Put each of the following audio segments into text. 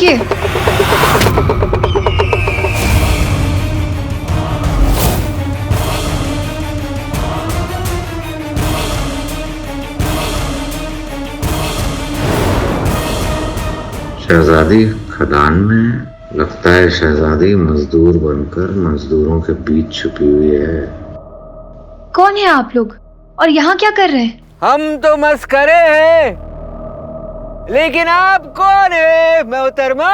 रुकिए। शहजादी खदान में, लगता है शहजादी मजदूर बनकर मजदूरों के बीच छुपी हुई है। कौन है आप लोग और यहाँ क्या कर रहे हैं? हम तो मस्करे हैं, लेकिन आप कौन है मोहतरमा?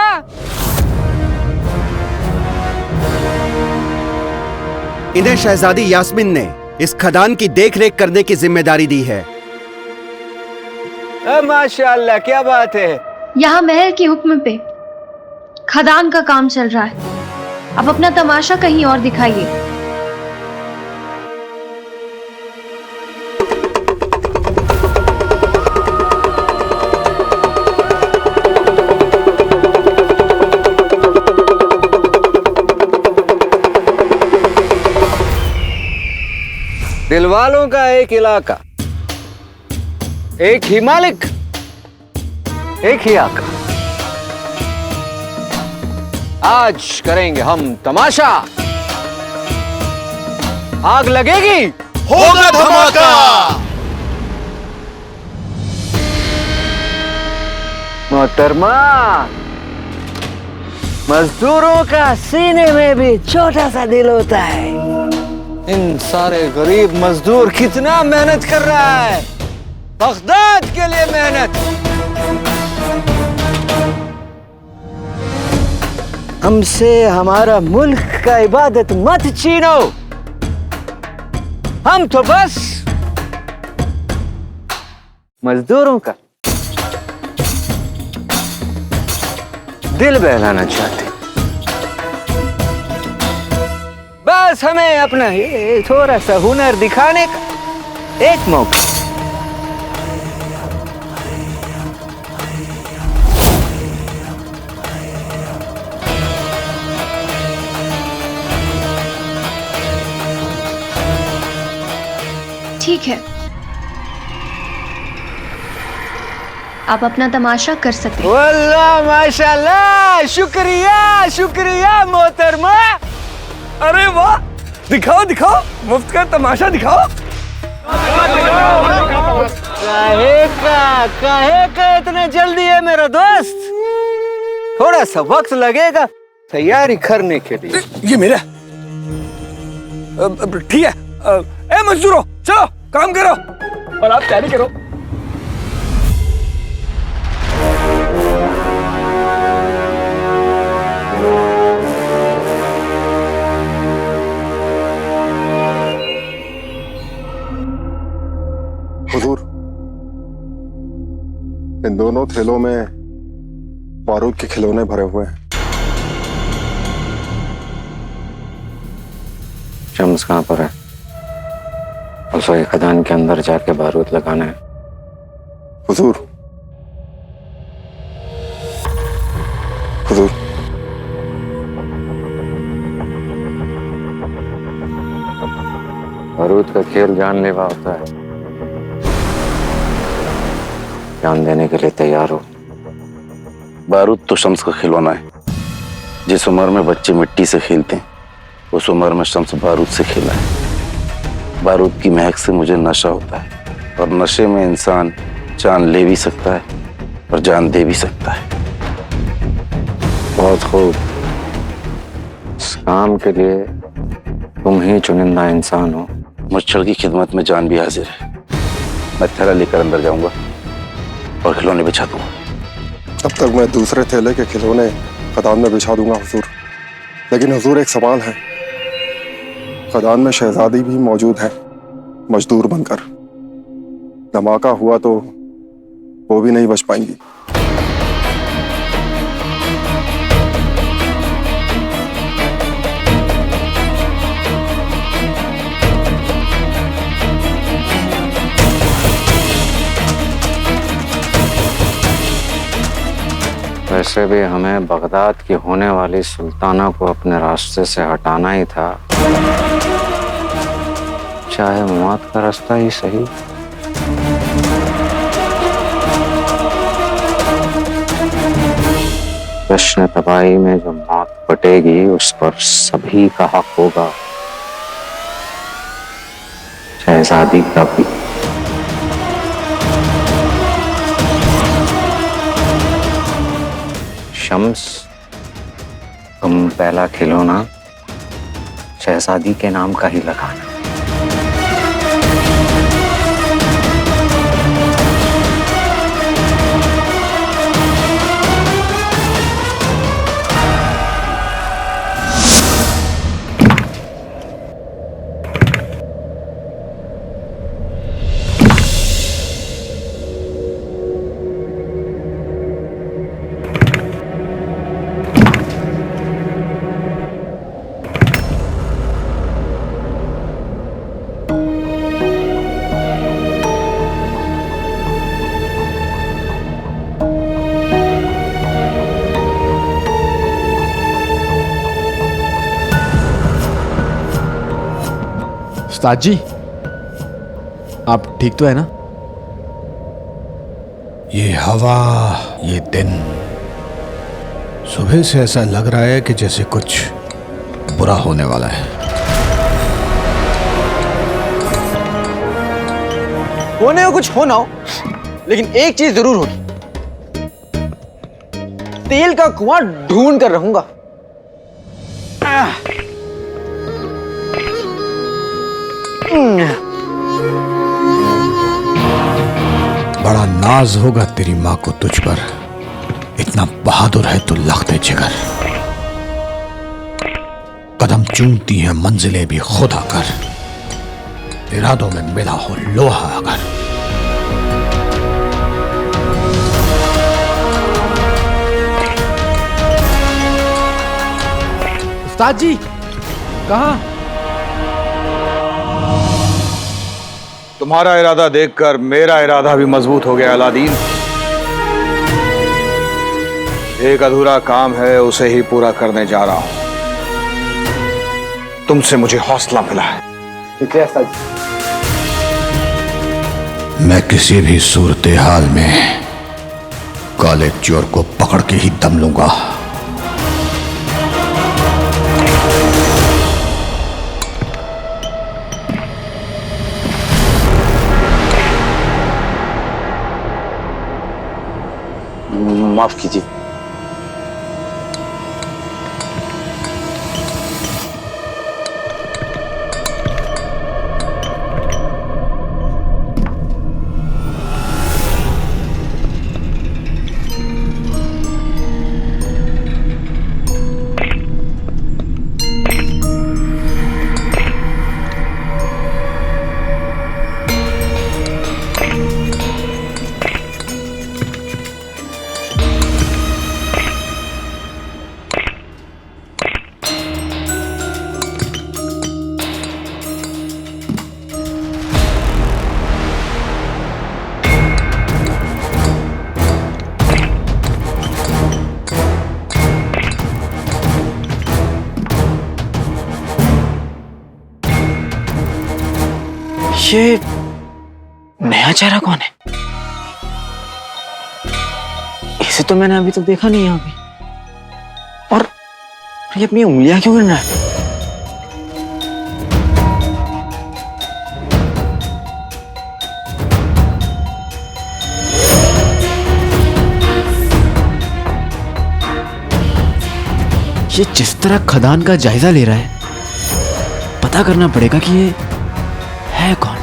इन्हें शहजादी यास्मीन ने इस खदान की देखरेख करने की जिम्मेदारी दी है। माशाअल्लाह, क्या बात है। यहाँ महल के हुक्म पे खदान का काम चल रहा है। अब अपना तमाशा कहीं और दिखाइए। दिलवालों का एक इलाका, एक ही मालिक, एक ही आका। आज करेंगे हम तमाशा। आग लगेगी, होगा धमाका। मोहतरमा, मजदूरों का सीने में भी छोटा सा दिल होता है। इन सारे गरीब मजदूर कितना मेहनत कर रहा है, बगदाद के लिए मेहनत। हमसे हमारा मुल्क का इबादत मत छीनो। हम तो बस मजदूरों का दिल बहलाना चाहते। बस हमें अपना ये थोड़ा सा हुनर दिखाने का एक मौका। ठीक है, आप अपना तमाशा कर सकते हैं। वल्लाह माशाल्लाह, शुक्रिया शुक्रिया मोहतरमा। अरे वाह, दिखाओ दिखाओ, मुफ्त का तमाशा दिखाओ। काहे का इतने जल्दी है मेरा दोस्त? थोड़ा सा वक्त लगेगा तैयारी करने के लिए। ये मेरा ठीक है। ए मजदूरों, चलो काम करो और आप तैयारी करो। हुजूर, इन दोनों थैलों में बारूद के खिलौने भरे हुए हैं। शम्स कहाँ पर है? रसोई खदान के अंदर जाके बारूद लगाना है। हुजूर, हुजूर, बारूद का खेल जानलेवा होता है। जान देने के लिए तैयार हो। बारूद तो शम्स का खिलौना है। जिस उम्र में बच्चे मिट्टी से खेलते हैं, उस उम्र में शम्स बारूद से खेला है। बारूद की महक से मुझे नशा होता है, और नशे में इंसान जान ले भी सकता है और जान दे भी सकता है। बहुत खूब। इस काम के लिए तुम ही चुनिंदा इंसान हो। मुच्छड़ की खिदमत में जान भी हाजिर है। मैं थैला लेकर अंदर जाऊंगा और खिलौने बिछा दूंगा। तब तक मैं दूसरे थैले के खिलौने खदान में बिछा दूंगा हुजूर। लेकिन हुजूर, एक सवाल है। खदान में शहजादी भी मौजूद है, मजदूर बनकर। धमाका हुआ तो वो भी नहीं बच पाएंगी। वैसे भी हमें बगदाद की होने वाली सुल्ताना को अपने रास्ते से हटाना ही था, चाहे मौत का रास्ता ही सही। जश्न तबाही में जो मौत बटेगी उस पर सभी का हक होगा, शहजादी का भी। शम्स, तुम पहला खिलौना शहजादी के नाम का ही लगाना। उस्ताद जी, आप ठीक तो है ना? ये हवा, ये दिन, सुबह से ऐसा लग रहा है कि जैसे कुछ बुरा होने वाला है। होने को कुछ हो ना हो, लेकिन एक चीज जरूर होगी, तेल का कुआं ढूंढ कर रहूंगा। बड़ा नाज होगा तेरी माँ को तुझ पर, इतना बहादुर है तू लख्ते जिगर। कदम चूमती है मंजिलें भी खुद आकर, इरादों में मिला हो लोहा अगर। उस्ताद जी, कहाँ? तुम्हारा इरादा देखकर मेरा इरादा भी मजबूत हो गया अलादीन। एक अधूरा काम है, उसे ही पूरा करने जा रहा हूं। तुमसे मुझे हौसला मिला है। मैं किसी भी सूरत हाल में काले चोर को पकड़ के ही दम लूंगा। माफ कीजिए। ये नया चेहरा कौन है? इसे तो मैंने अभी तक देखा नहीं यहाँ पे। और ये अपनी उंगलियां क्यों गिन रहा है? ये जिस तरह खदान का जायजा ले रहा है, पता करना पड़ेगा कि ये है कौन।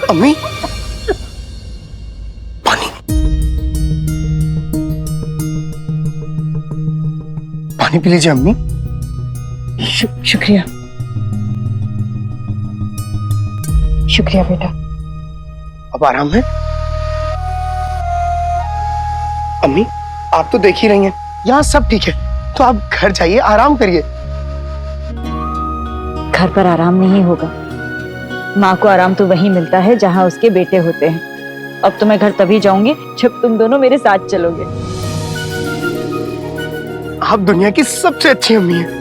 अम्मी, पानी पानी पी लीजिए अम्मी। शुक्रिया शुक्रिया बेटा। अब आराम है? अम्मी, आप तो देख ही रही हैं, यहाँ सब ठीक है। तो आप घर जाइए, आराम करिए। घर पर आराम नहीं होगा। माँ को आराम तो वहीं मिलता है जहाँ उसके बेटे होते हैं। अब तो मैं घर तभी जाऊंगी जब तुम दोनों मेरे साथ चलोगे। आप दुनिया की सबसे अच्छी अम्मी हैं।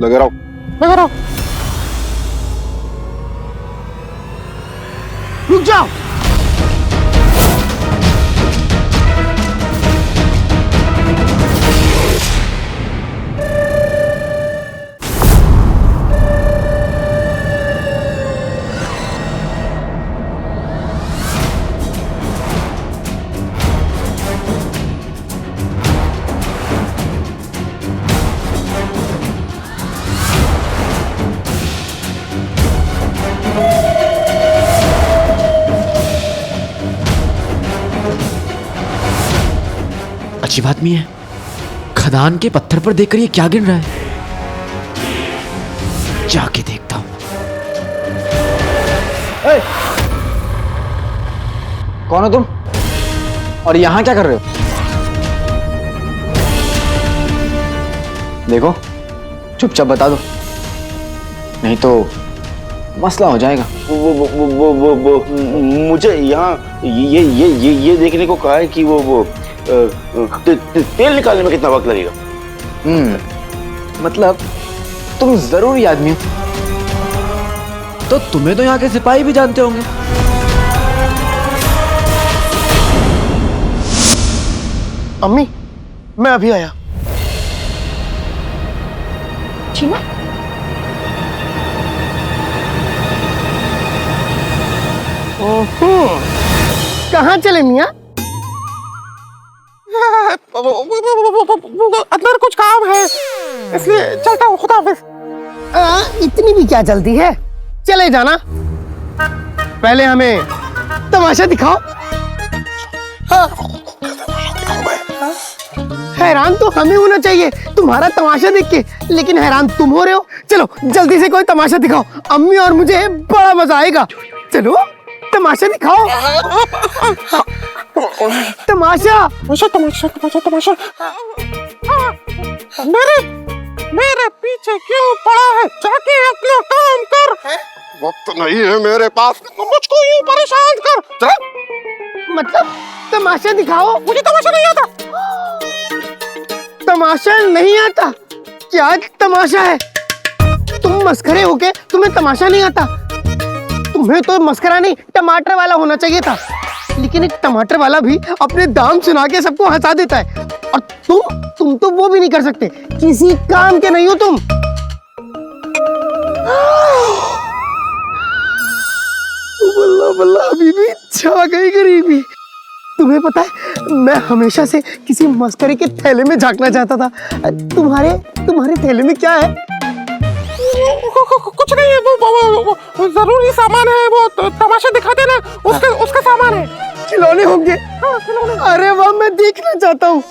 लगे रहो, लगे रहो। रुक जाओ। अच्छी बात नहीं है। खदान के पत्थर पर देखकर ये क्या गिन रहा है? जाके देखता हूं। कौन हो तुम और यहां क्या कर रहे हो? देखो, चुपचाप बता दो, नहीं तो मसला हो जाएगा। वो मुझे यहाँ ये देखने को कहा है कि वो तेल निकालने में कितना वक्त लगेगा। मतलब तुम जरूरी आदमी हो। तो तुम्हें तो यहाँ के सिपाही भी जानते होंगे। अम्मी, मैं अभी आया। चीना, कहाँ चले मियाँ? अंदर कुछ काम है, इसलिए चलता हूँ। खुदा हाफिज। इतनी भी क्या जल्दी है? चले जाना, पहले हमें तमाशा दिखाओ। हाँ। हैरान तो हमें होना चाहिए तुम्हारा तमाशा देख के, लेकिन हैरान तुम हो रहे हो। चलो जल्दी से कोई तमाशा दिखाओ, अम्मी और मुझे बड़ा मजा आएगा। चलो तमाशा दिखाओ। तमाशा तमाशा तमाशा तमाशा तमाशा। मेरे पीछे क्यों पड़ा है? जाके अपना काम कर। वक्त नहीं है मेरे पास, मुझको यूं परेशान कर। चल। मतलब तमाशा दिखाओ। मुझे तमाशा नहीं आता। तमाशा नहीं आता? क्या तमाशा है? तुम मस्खरे हो के तुम्हें तमाशा नहीं आता? तुम्हें तो मस्करा नहीं, टमाटर वाला होना चाहिए था। लेकिन एक टमाटर वाला भी अपने दाम सुना के सबको हंसा देता है, और तुम तो वो भी नहीं कर सकते। किसी काम के नहीं हो तुम। बल्ला बल्ला, अभी भी छा गई गरीबी। तुम्हें पता है, मैं हमेशा से किसी मस्करे के थैले में झांकना चाहता था। तुम्हारे थैले में क्या है? कुछ नहीं है, वो जरूरी सामान है। वो तमाशा दिखाते ना, उसका सामान है। खिलौने होंगे। अरे वाह, मैं देखना चाहता हूँ।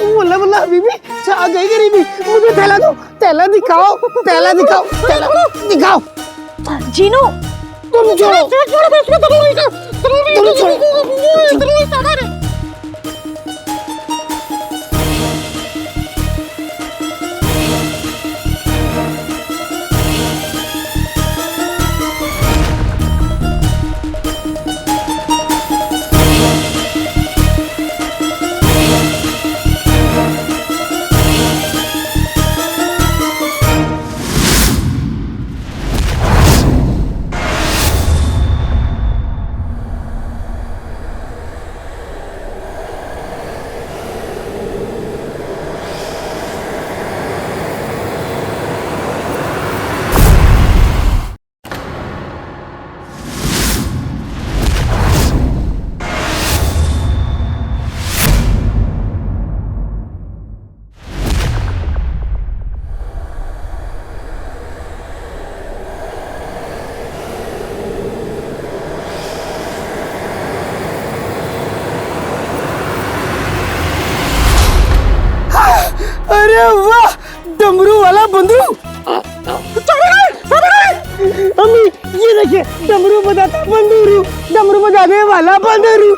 बोला बोला, अभी भी छा गई गरीबी। मुझे थैला दो, थैला दिखाओ, थैला दिखाओ, थैला दिखाओ। जीनू, तुम छोड़ो, तुम छोड़ो। अरे वाह, डमरू वाला बंदरू। अम्मी ये देखिए, डमरू बजाता बंदरू, डमरू बजाने वाला बंदरू,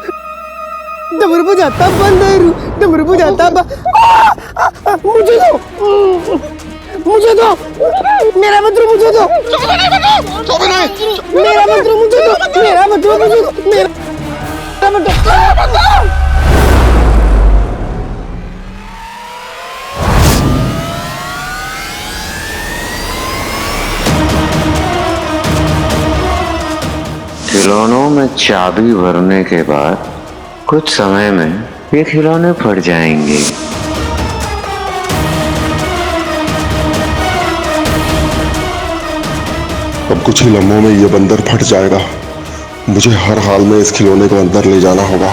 डमरू बजाता बंदरू, डमरू बजाता मुझे दो, मुझे दो, मेरा बंदरू मुझे दो, मेरा बंदरू मुझे दो, मेरा बंदरू मुझे दो, मेरा बंदरू। खिलौनों में चाबी भरने के बाद कुछ समय में ये खिलौने फट जाएंगे। अब कुछ ही लम्हों में ये बंदर फट जाएगा। मुझे हर हाल में इस खिलौने को अंदर ले जाना होगा।